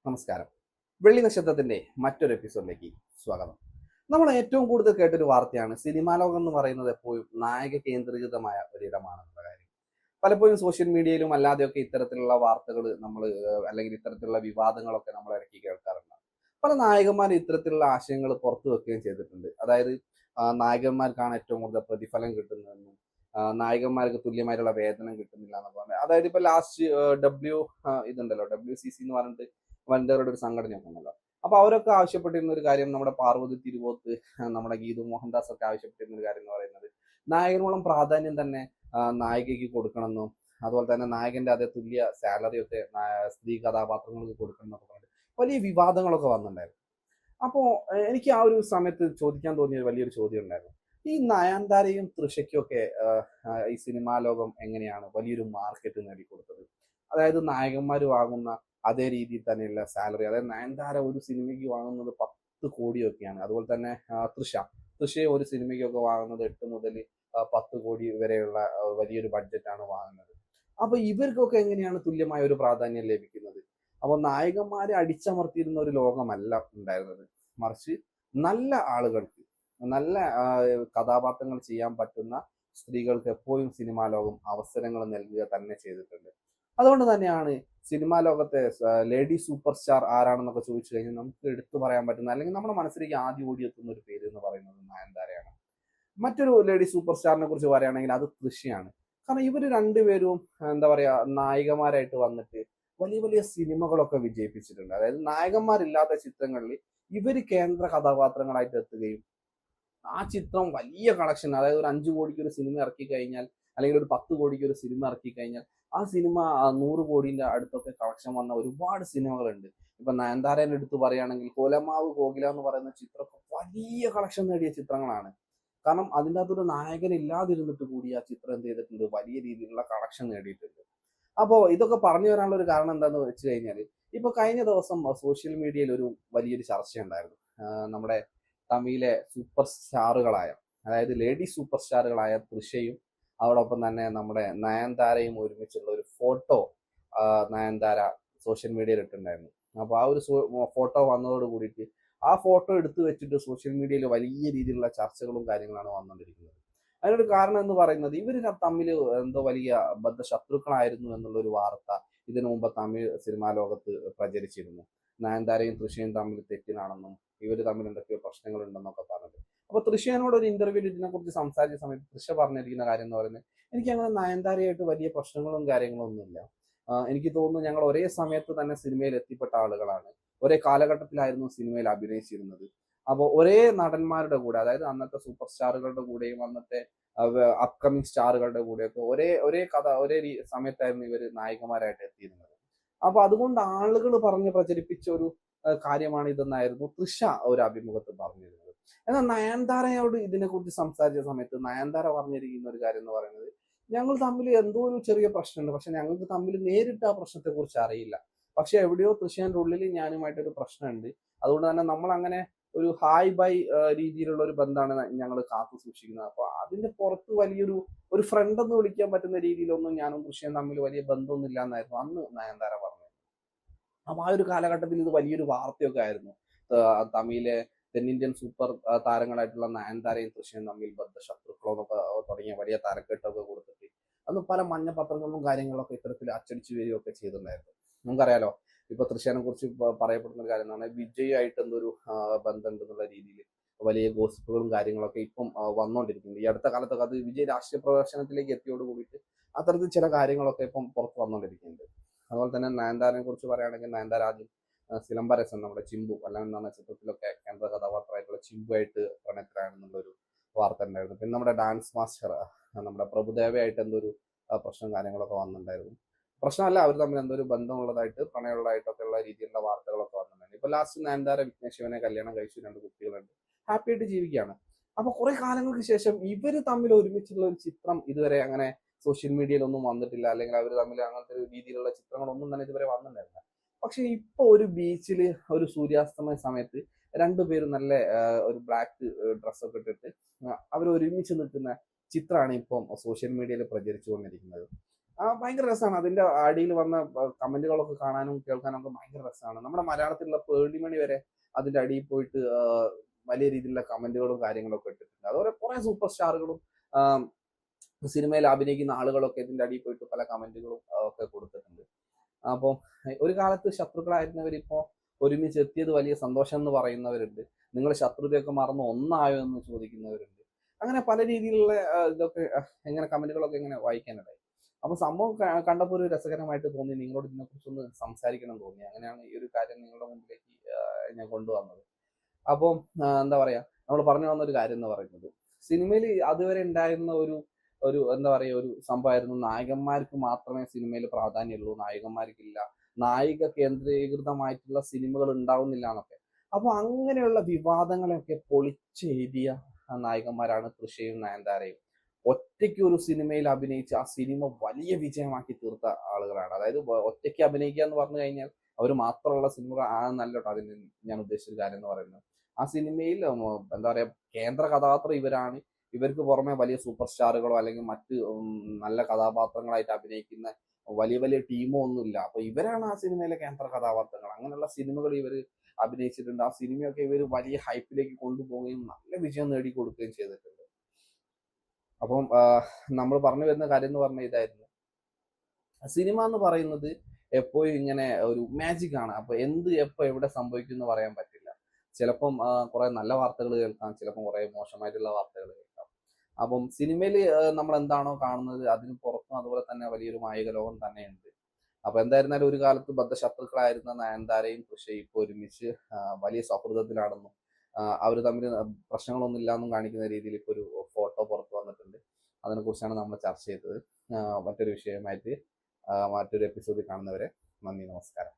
നമസ്കാരം. വെള്ളി നക്ഷത്രത്തിന്റെ മറ്റൊരു എപ്പിസോഡിലേക്ക് സ്വാഗതം. നമ്മൾ ഏറ്റവും കൂടുതൽ കേട്ടൊരു വാർത്തയാണ് സിനിമാ ലോകം എന്ന് പറയുന്നത് എപ്പോഴും നായക കേന്ദ്രീകൃതമായ ഒരിടമാണെന്നുള്ള കാര്യം. പലപ്പോഴും സോഷ്യൽ മീഡിയയിലും അല്ലാതെയൊക്കെ ഇത്തരത്തിലുള്ള വാർത്തകൾ നമ്മൾ അല്ലെങ്കിൽ ഇത്തരത്തിലുള്ള വിവാദങ്ങളൊക്കെ നമ്മൾ ഇടയ്ക്ക് കേൾക്കാറുണ്ട്. പല നായകന്മാരും ഇത്തരത്തിലുള്ള ആശയങ്ങൾ പുറത്തു വെക്കുകയും ചെയ്തിട്ടുണ്ട്. അതായത് നായകന്മാർക്കാണ് ഏറ്റവും കൂടുതൽ പ്രതിഫലം കിട്ടുന്നതെന്നും നായകന്മാർക്ക് തുല്യമായിട്ടുള്ള വേതനം കിട്ടുന്നില്ല എന്ന് പറഞ്ഞത്. അതായത് ഇപ്പൊ ലാസ്റ്റ് ഇതുണ്ടല്ലോ, WCC എന്ന് പറഞ്ഞിട്ട് വനിതകളുടെ ഒരു സംഘടനയൊക്കെ ഉണ്ടല്ലോ. അപ്പൊ അവരൊക്കെ ആവശ്യപ്പെട്ടിരുന്ന ഒരു കാര്യം, നമ്മുടെ പാർവതി തിരുവോത്ത്, നമ്മുടെ ഗീതു മോഹൻദാസ് ഒക്കെ ആവശ്യപ്പെട്ടിരുന്ന ഒരു കാര്യം എന്ന് പറയുന്നത് നായകനോളം പ്രാധാന്യം തന്നെ നായികയ്ക്ക് കൊടുക്കണമെന്നും അതുപോലെ തന്നെ നായകന്റെ അതേ തുല്യ സാലറി ഒക്കെ സ്ത്രീ കഥാപാത്രങ്ങൾക്ക് കൊടുക്കണം എന്നൊക്കെ പറഞ്ഞിട്ട് വലിയ വിവാദങ്ങളൊക്കെ വന്നിട്ടുണ്ടായിരുന്നു. അപ്പോ എനിക്ക് ആ ഒരു സമയത്ത് ചോദിക്കാൻ തോന്നിയ വലിയൊരു ചോദ്യം ഉണ്ടായിരുന്നു. ഈ നയൻതാരയും തൃഷയ്ക്കും ഒക്കെ ഈ സിനിമാ ലോകം എങ്ങനെയാണ് വലിയൊരു മാർക്കറ്റ് നേടിക്കൊടുത്തത്? അതായത് നായകന്മാർ വാങ്ങുന്ന അതേ രീതിയിൽ തന്നെയുള്ള സാലറി, അതായത് നയൻതാര ഒരു സിനിമയ്ക്ക് വാങ്ങുന്നത് 10 കോടിയൊക്കെയാണ്. അതുപോലെ തന്നെ തൃഷയെ ഒരു സിനിമയ്ക്കൊക്കെ വാങ്ങുന്നത് 8 മുതൽ 10 കോടി വരെയുള്ള വലിയൊരു ബഡ്ജറ്റാണ് വാങ്ങുന്നത്. അപ്പൊ ഇവർക്കൊക്കെ എങ്ങനെയാണ് തുല്യമായ ഒരു പ്രാധാന്യം ലഭിക്കുന്നത്? അപ്പൊ നായകന്മാരെ അടിച്ചമർത്തിയിരുന്ന ഒരു ലോകമല്ല ഉണ്ടായിരുന്നത്, മറിച്ച് നല്ല ആളുകൾക്ക്, നല്ല കഥാപാത്രങ്ങൾ ചെയ്യാൻ പറ്റുന്ന സ്ത്രീകൾക്ക് എപ്പോഴും സിനിമാ ലോകം അവസരങ്ങൾ നൽകുക തന്നെ ചെയ്തിട്ടുണ്ട്. അതുകൊണ്ട് തന്നെയാണ് സിനിമാ ലോകത്തെ ലേഡി സൂപ്പർ സ്റ്റാർ ആരാണെന്നൊക്കെ ചോദിച്ചു കഴിഞ്ഞാൽ നമുക്ക് എടുത്തു പറയാൻ പറ്റുന്ന, അല്ലെങ്കിൽ നമ്മുടെ മനസ്സിലേക്ക് ആദ്യം ഓടിയെത്തുന്ന ഒരു പേര് എന്ന് പറയുന്നത് നയൻതാരയാണ്. മറ്റൊരു ലേഡി സൂപ്പർ സ്റ്റാറിനെ കുറിച്ച് പറയുകയാണെങ്കിൽ അത് തൃഷയാണ്. കാരണം ഇവർ രണ്ടുപേരും എന്താ പറയാ, നായികമാരായിട്ട് വന്നിട്ട് വലിയ വലിയ സിനിമകളൊക്കെ വിജയിപ്പിച്ചിട്ടുണ്ട്. അതായത് നായകന്മാരില്ലാത്ത ചിത്രങ്ങളിൽ ഇവര് കേന്ദ്ര കഥാപാത്രങ്ങളായിട്ട് എത്തുകയും ആ ചിത്രം വലിയ കളക്ഷൻ, അതായത് ഒരു 5 കോടിക്ക് ഒരു സിനിമ ഇറക്കി കഴിഞ്ഞാൽ, അല്ലെങ്കിൽ ഒരു 10 കോടിക്ക് ഒരു സിനിമ ഇറക്കി കഴിഞ്ഞാൽ ആ സിനിമ 100 കോടിന്റെ അടുത്തൊക്കെ കളക്ഷൻ വന്ന ഒരുപാട് സിനിമകളുണ്ട്. ഇപ്പൊ നയൻതാരേനെ എടുത്ത് പറയുകയാണെങ്കിൽ കോലമാവ് കോകില എന്ന് പറയുന്ന ചിത്രമൊക്കെ വലിയ കളക്ഷൻ നേടിയ ചിത്രങ്ങളാണ്. കാരണം അതിൻ്റെ അകത്തൊരു നായകൻ ഇല്ലാതിരുന്നിട്ട് കൂടി ആ ചിത്രം എന്ത് ചെയ്തിട്ടുണ്ട്, വലിയ രീതിയിലുള്ള കളക്ഷൻ നേടിയിട്ടുണ്ട്. അപ്പോ ഇതൊക്കെ പറഞ്ഞു വരാനുള്ള ഒരു കാരണം എന്താന്ന് വെച്ച് കഴിഞ്ഞാൽ, ഇപ്പൊ കഴിഞ്ഞ ദിവസം സോഷ്യൽ മീഡിയയിൽ ഒരു വലിയൊരു ചർച്ചയുണ്ടായിരുന്നു. നമ്മുടെ തമിഴിലെ സൂപ്പർ സ്റ്റാറുകളായ, അതായത് ലേഡി സൂപ്പർ സ്റ്റാറുകളായ തൃഷയും അതോടൊപ്പം തന്നെ നമ്മുടെ നയൻതാരയും ഒരുമിച്ചുള്ള ഒരു ഫോട്ടോ നയൻതാര സോഷ്യൽ മീഡിയയിൽ ഇട്ടിട്ടുണ്ടായിരുന്നു. അപ്പൊ ആ ഒരു ഫോട്ടോ വന്നതോട് കൂടിയിട്ട് ആ ഫോട്ടോ എടുത്തു വെച്ചിട്ട് സോഷ്യൽ മീഡിയയിൽ വലിയ രീതിയിലുള്ള ചർച്ചകളും കാര്യങ്ങളാണ് വന്നുകൊണ്ടിരിക്കുന്നത്. അതിനൊരു കാരണം എന്ന് പറയുന്നത് ഇവർ തമ്മിൽ എന്തോ വലിയ ബദ്ധശത്രുക്കളായിരുന്നു എന്നുള്ള ഒരു വാർത്ത ഇതിനു മുമ്പ് തമിഴ് സിനിമാ ലോകത്ത് പ്രചരിച്ചിരുന്നു. നയൻതാരയും തൃഷയും തമ്മിൽ തെറ്റിനാണെന്നും ഇവർ തമ്മിൽ എന്തൊക്കെയോ പ്രശ്നങ്ങൾ ഉണ്ടെന്നൊക്കെ പറഞ്ഞത്. അപ്പൊ തൃഷയോട് ഒരു ഇന്റർവ്യൂവിൽ ഇതിനെക്കുറിച്ച് സംസാരിച്ച സമയത്ത് തൃഷ പറഞ്ഞിരിക്കുന്ന കാര്യം എന്ന് പറയുന്നത്, എനിക്ക് അങ്ങനെ നയൻതാരയായിട്ട് വലിയ പ്രശ്നങ്ങളും കാര്യങ്ങളും ഒന്നുമില്ല. എനിക്ക് തോന്നുന്നു ഞങ്ങൾ ഒരേ സമയത്ത് തന്നെ സിനിമയിൽ എത്തിപ്പെട്ട ആളുകളാണ്, ഒരേ കാലഘട്ടത്തിലായിരുന്നു സിനിമയിൽ അഭിനയിച്ചിരുന്നത്. അപ്പോൾ ഒരേ നടന്മാരുടെ കൂടെ, അതായത് അന്നത്തെ സൂപ്പർ സ്റ്റാറുകളുടെ കൂടെയും അന്നത്തെ അപ്കമിങ് സ്റ്റാറുകളുടെ കൂടെയൊക്കെ ഒരേ കഥ സമയത്തായിരുന്നു ഇവർ നായികമാരായിട്ട് എത്തിയിരുന്നത്. അപ്പൊ അതുകൊണ്ട് ആളുകൾ പറഞ്ഞ് പ്രചരിപ്പിച്ച ഒരു കാര്യമാണ് ഇതെന്നായിരുന്നു തൃഷ ഒരു അഭിമുഖത്തിൽ പറഞ്ഞിരുന്നത്. എന്നാൽ നയൻതാരയോട് ഇതിനെക്കുറിച്ച് സംസാരിച്ച സമയത്ത് നയൻതാര പറഞ്ഞിരിക്കുന്ന ഒരു കാര്യം എന്ന് പറയുന്നത്, ഞങ്ങൾ തമ്മിൽ എന്തോ ഒരു ചെറിയ പ്രശ്നമുണ്ട്, പക്ഷെ ഞങ്ങൾക്ക് തമ്മിൽ നേരിട്ട് ആ പ്രശ്നത്തെ കുറിച്ച് അറിയില്ല. പക്ഷെ എവിടെയോ തൃശ്ശേന്റെ ഉള്ളിൽ ഞാനുമായിട്ടൊരു പ്രശ്നമുണ്ട്. അതുകൊണ്ട് തന്നെ നമ്മൾ അങ്ങനെ ഒരു ഹായ് ബൈ രീതിയിലുള്ള ഒരു ബന്ധമാണ് ഞങ്ങൾ കാത്തു സൂക്ഷിക്കുന്നത്. അപ്പൊ അതിന്റെ പുറത്ത് ഒരു ഫ്രണ്ട് എന്ന് വിളിക്കാൻ പറ്റുന്ന രീതിയിലൊന്നും ഞാനും തൃശ്ശേനും തമ്മിൽ വലിയ ബന്ധമൊന്നും ഇല്ല എന്നായിരുന്നു അന്ന് നയൻതാര പറഞ്ഞത്. അപ്പൊ ആ ഒരു കാലഘട്ടത്തിൽ ഇത് വലിയൊരു വാർത്തയൊക്കെ ആയിരുന്നു. തമിഴിലെ തെന്നിന്ത്യൻ സൂപ്പർ താരങ്ങളായിട്ടുള്ള നയൻതാരയും തൃശ്ശയും തമ്മിൽ ബദ്ധശത്രുക്കളോ എന്നൊക്കെ തുടങ്ങിയ വലിയ തരക്കെട്ടൊക്കെ കൊടുത്തിട്ട് അന്ന് പല മഞ്ഞ പത്രങ്ങളിലും കാര്യങ്ങളൊക്കെ ഇത്തരത്തിൽ അച്ചടിച്ചു വരികയൊക്കെ ചെയ്തിട്ടുണ്ടായിരുന്നു. നമുക്കറിയാലോ, ഇപ്പൊ തൃശ്ശനെ കുറിച്ച് പറയപ്പെടുന്ന ഒരു കാര്യം എന്ന് പറഞ്ഞാൽ വിജയുമായിട്ട് എന്തൊരു ബന്ധമുണ്ട് എന്നുള്ള രീതിയിൽ വലിയ ഗോസിപ്പുകളും കാര്യങ്ങളൊക്കെ ഇപ്പം വന്നുകൊണ്ടിരിക്കുന്നുണ്ട്. ഈ അടുത്ത കാലത്തൊക്കെ അത് വിജയ് രാഷ്ട്രീയ പ്രദർശനത്തിലേക്ക് എത്തിയോട് കൂടിയിട്ട് അത്തരത്തിൽ ചില കാര്യങ്ങളൊക്കെ ഇപ്പം പുറത്ത് വന്നുകൊണ്ടിരിക്കുന്നുണ്ട്. അതുപോലെ തന്നെ നയൻതാരനെ കുറിച്ച് പറയുകയാണെങ്കിൽ നയൻതാര ആദ്യം സിലംബരസൻ, നമ്മുടെ ചിമ്പു അല്ലാതെ എന്ന ചിത്രത്തിലൊക്കെ കേന്ദ്ര കഥാപാത്രമായിട്ടുള്ള ചിമ്പുമായിട്ട് പ്രണയത്തിലാണെന്നുള്ളൊരു വാർത്ത ഉണ്ടായിരുന്നു. പിന്നെ നമ്മുടെ ഡാൻസ് മാസ്റ്റർ നമ്മുടെ പ്രഭുദേവയായിട്ട് എന്തൊരു പ്രശ്നം കാര്യങ്ങളൊക്കെ വന്നിട്ടുണ്ടായിരുന്നു. പ്രശ്നമല്ല, അവർ തമ്മിൽ എന്തൊരു ബന്ധമുള്ളതായിട്ട് പ്രണയമുള്ളതായിട്ടൊക്കെ ഉള്ള രീതിയിലുള്ള വാർത്തകളൊക്കെ വന്നിട്ടുണ്ടായിരുന്നു. ഇപ്പൊ ലാസ്റ്റ് നയൻതാര വിഘ്നേഷ് ശിവനെ കല്യാണം കഴിച്ചു, 2 കുട്ടികളുണ്ട്, ഹാപ്പി ആയിട്ട് ജീവിക്കുകയാണ്. അപ്പൊ കുറെ കാലങ്ങൾക്ക് ശേഷം ഇവര് തമ്മിൽ ഒരുമിച്ചുള്ള ഒരു ചിത്രം ഇതുവരെ അങ്ങനെ സോഷ്യൽ മീഡിയയിലൊന്നും വന്നിട്ടില്ല, അല്ലെങ്കിൽ അവർ തമ്മിൽ അങ്ങനത്തെ ഒരു രീതിയിലുള്ള ചിത്രങ്ങളൊന്നും തന്നെ ഇതുവരെ വന്നിട്ടുണ്ടായിരുന്നില്ല. പക്ഷെ ഇപ്പൊ ഒരു ബീച്ചിൽ ഒരു സൂര്യാസ്തമയ സമയത്ത് രണ്ടുപേരും നല്ല ഒരു ബ്ലാക്ക് ഡ്രസ്സൊക്കെ ഇട്ടിട്ട് അവർ ഒരുമിച്ച് നിൽക്കുന്ന ചിത്രമാണ് ഇപ്പം സോഷ്യൽ മീഡിയയിൽ പ്രചരിച്ചുകൊണ്ടിരിക്കുന്നത്. ഭയങ്കര രസമാണ്. അതിന്റെ അടിയിൽ വന്ന കമന്റുകളൊക്കെ കാണാനും കേൾക്കാനും ഒക്കെ ഭയങ്കര രസമാണ്. നമ്മുടെ മലയാളത്തിലുള്ള പേളിമണി വരെ അതിന്റെ അടിയിൽ പോയിട്ട് വലിയ രീതിയിലുള്ള കമന്റുകളും കാര്യങ്ങളൊക്കെ ഇട്ടിട്ടുണ്ട്. അതുപോലെ കുറെ സൂപ്പർ സ്റ്റാറുകളും സിനിമയിൽ അഭിനയിക്കുന്ന ആളുകളൊക്കെ ഇതിന്റെ അടിയിൽ പോയിട്ട് പല കമന്റുകളും ഒക്കെ കൊടുത്തിട്ടുണ്ട്. അപ്പോൾ ഒരു കാലത്ത് ശത്രുക്കളായിരുന്നവർ ഇപ്പോൾ ഒരുമിച്ച് എത്തിയത് വലിയ സന്തോഷം എന്ന് പറയുന്നവരുണ്ട്. നിങ്ങൾ ശത്രുതയൊക്കെ മറന്ന് ഒന്നായോ എന്ന് ചോദിക്കുന്നവരുണ്ട്. അങ്ങനെ പല രീതിയിലുള്ള ഇതൊക്കെ എങ്ങനെ കമന്റുകളൊക്കെ ഇങ്ങനെ വായിക്കാനിടയായി. അപ്പൊ സംഭവം കണ്ടപ്പോൾ ഒരു രസകരമായിട്ട് തോന്നി. നിങ്ങളോട് ഇതിനെക്കുറിച്ചൊന്ന് സംസാരിക്കണം എന്ന് തോന്നി. അങ്ങനെയാണ് ഈ ഒരു കാര്യം നിങ്ങളുടെ മുമ്പിലേക്ക് ഞാൻ കൊണ്ടുവന്നത്. അപ്പം എന്താ പറയാ, നമ്മൾ പറഞ്ഞു വന്ന ഒരു കാര്യം എന്ന് പറയുന്നത്, സിനിമയിൽ അതുവരെ ഉണ്ടായിരുന്ന ഒരു ഒരു എന്താ പറയാ ഒരു സംഭവമായിരുന്നു, നായകന്മാർക്ക് മാത്രമേ സിനിമയിൽ പ്രാധാന്യമുള്ളൂ, നായകന്മാർക്കില്ല, നായിക കേന്ദ്രീകൃതമായിട്ടുള്ള സിനിമകൾ ഉണ്ടാവുന്നില്ല എന്നൊക്കെ. അപ്പൊ അങ്ങനെയുള്ള വിവാദങ്ങളെയൊക്കെ പൊളിച്ചെഴുതിയ നായകന്മാരാണ് തൃഷയും നയൻതാരയും. ഒറ്റയ്ക്ക് ഒരു സിനിമയിൽ അഭിനയിച്ച് ആ സിനിമ വലിയ വിജയമാക്കി തീർത്ത ആളുകളാണ്. അതായത് ഒറ്റയ്ക്ക് അഭിനയിക്കുക എന്ന് പറഞ്ഞു കഴിഞ്ഞാൽ അവർ മാത്രമുള്ള സിനിമകൾ നല്ലോട്ടോ അതിന് ഞാൻ ഉദ്ദേശിച്ച കാര്യം എന്ന് പറയുന്നത്. ആ സിനിമയിൽ എന്താ പറയാ കേന്ദ്ര കഥാപാത്രം ഇവരാണ്. ഇവർക്ക് പുറമെ വലിയ സൂപ്പർ സ്റ്റാറുകളോ അല്ലെങ്കിൽ മറ്റ് നല്ല കഥാപാത്രങ്ങളായിട്ട് അഭിനയിക്കുന്ന വലിയ വലിയ ടീമോ ഒന്നുമില്ല. അപ്പൊ ഇവരാണ് ആ സിനിമയിലെ കേന്ദ്ര കഥാപാത്രങ്ങൾ. അങ്ങനെയുള്ള സിനിമകൾ ഇവർ അഭിനയിച്ചിട്ടുണ്ട്. ആ സിനിമയൊക്കെ ഇവർ വലിയ ഹൈപ്പിലേക്ക് കൊണ്ടുപോവുകയും നല്ല വിജയം നേടിക്കൊടുക്കുകയും ചെയ്തിട്ടുണ്ട്. അപ്പം നമ്മൾ പറഞ്ഞു വരുന്ന കാര്യം എന്ന് പറഞ്ഞ ഇതായിരുന്നു, സിനിമ എന്ന് പറയുന്നത് എപ്പോഴും ഇങ്ങനെ ഒരു മാജിക് ആണ്. അപ്പൊ എന്ത് എപ്പോ എവിടെ സംഭവിക്കും എന്ന് പറയാൻ പറ്റില്ല. ചിലപ്പം കുറെ നല്ല വാർത്തകൾ കേൾക്കാം, ചിലപ്പം കുറെ മോശമായിട്ടുള്ള വാർത്തകൾ കേൾക്കാം. അപ്പം സിനിമയിൽ നമ്മൾ എന്താണോ കാണുന്നത് അതിന് പുറത്തും അതുപോലെ തന്നെ വലിയൊരു മായിക ലോകം തന്നെയുണ്ട്. അപ്പൊ എന്തായിരുന്നാലും ഒരു കാലത്ത് ബദ്ധശത്രുക്കളായിരുന്ന നയൻതാരയും തൃഷയും ഇപ്പൊ ഒരുമിച്ച് വലിയ സൗഹൃദത്തിലാണെന്നും അവർ തമ്മിൽ പ്രശ്നങ്ങളൊന്നും ഇല്ലാന്നും കാണിക്കുന്ന രീതിയിൽ ഇപ്പൊ ഒരു ഫോട്ടോ പുറത്തു വന്നിട്ടുണ്ട്. അതിനെക്കുറിച്ചാണ് നമ്മൾ ചർച്ച ചെയ്തത്. മറ്റൊരു വിഷയമായിട്ട് മറ്റൊരു എപ്പിസോഡിൽ കാണുന്നവരെ നന്ദി, നമസ്കാരം.